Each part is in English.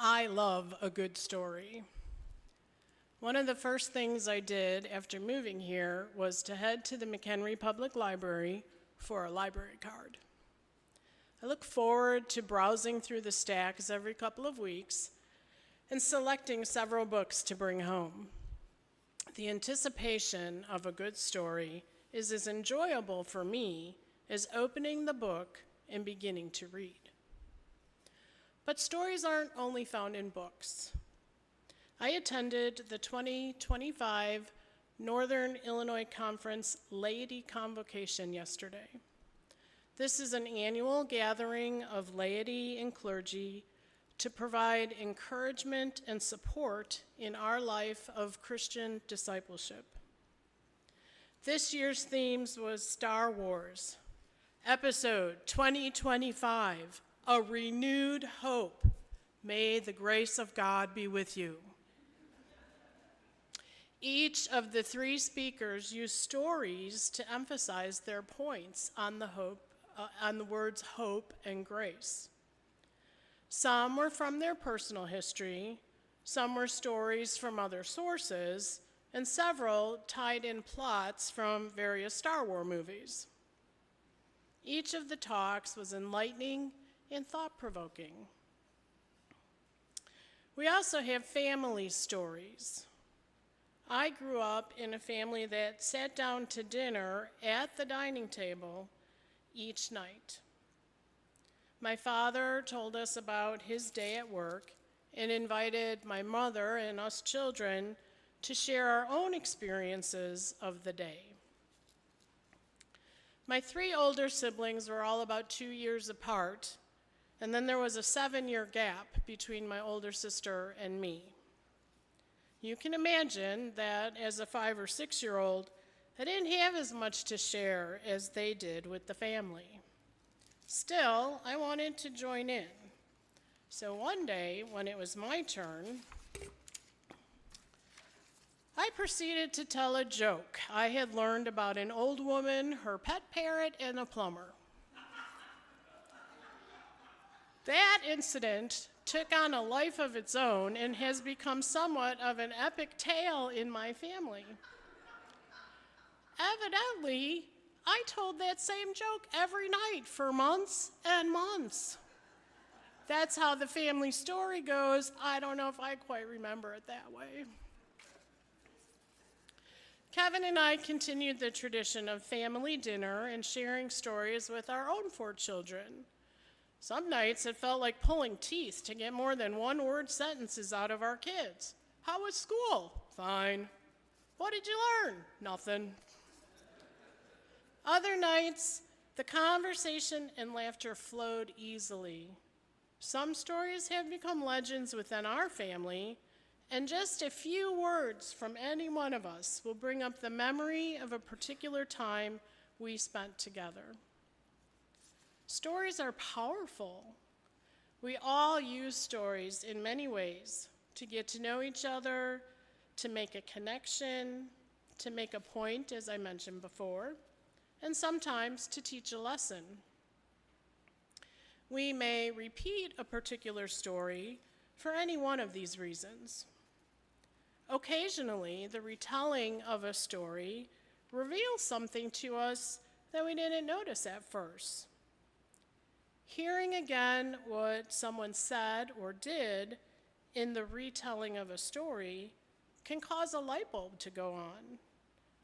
I love a good story. One of the first things I did after moving here was to head to the McHenry Public Library for a library card. I look forward to browsing through the stacks every couple of weeks and selecting several books to bring home. The anticipation of a good story is as enjoyable for me as opening the book and beginning to read. But stories aren't only found in books. I attended the 2025 Northern Illinois Conference Laity Convocation yesterday. This is an annual gathering of laity and clergy to provide encouragement and support in our life of Christian discipleship. This year's themes was Star Wars, Episode 2025, A Renewed Hope. May the grace of God be with you. Each of the three speakers used stories to emphasize their points on the words hope and grace. Some were from their personal history, some were stories from other sources, and several tied in plots from various Star Wars movies. Each of the talks was enlightening and thought-provoking. We also have family stories. I grew up in a family that sat down to dinner at the dining table each night. My father told us about his day at work and invited my mother and us children to share our own experiences of the day. My three older siblings were all about 2 years apart, and then there was a 7-year gap between my older sister and me. You can imagine that as a 5 or 6-year-old, I didn't have as much to share as they did with the family. Still, I wanted to join in. So one day, when it was my turn, I proceeded to tell a joke I had learned about an old woman, her pet parrot, and a plumber. That incident took on a life of its own and has become somewhat of an epic tale in my family. Evidently, I told that same joke every night for months and months. That's how the family story goes. I don't know if I quite remember it that way. Kevin and I continued the tradition of family dinner and sharing stories with our own 4 children. Some nights it felt like pulling teeth to get more than one-word sentences out of our kids. How was school? Fine. What did you learn? Nothing. Other nights, the conversation and laughter flowed easily. Some stories have become legends within our family, and just a few words from any one of us will bring up the memory of a particular time we spent together. Stories are powerful. We all use stories in many ways to get to know each other, to make a connection, to make a point, as I mentioned before, and sometimes to teach a lesson. We may repeat a particular story for any one of these reasons. Occasionally, the retelling of a story reveals something to us that we didn't notice at first. Hearing again what someone said or did in the retelling of a story can cause a light bulb to go on,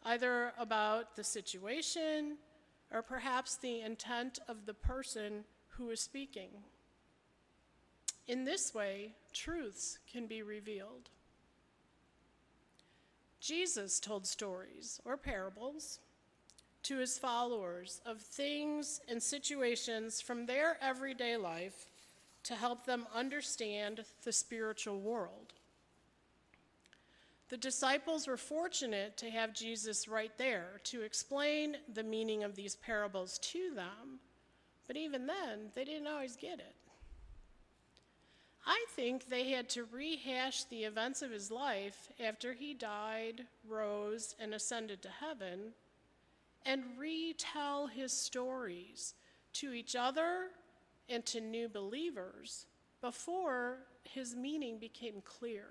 either about the situation or perhaps the intent of the person who is speaking. In this way, truths can be revealed. Jesus told stories or parables to his followers of things and situations from their everyday life to help them understand the spiritual world. The disciples were fortunate to have Jesus right there to explain the meaning of these parables to them, but even then, they didn't always get it. I think they had to rehash the events of his life after he died, rose, and ascended to heaven, and retell his stories to each other and to new believers before his meaning became clear.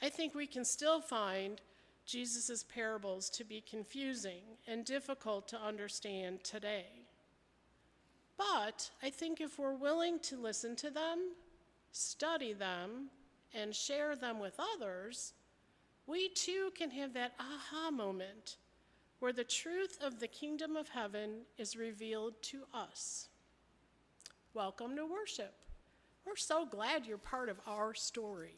I think we can still find Jesus' parables to be confusing and difficult to understand today. But I think if we're willing to listen to them, study them, and share them with others, we too can have that aha moment where the truth of the kingdom of heaven is revealed to us. Welcome to worship. We're so glad you're part of our story.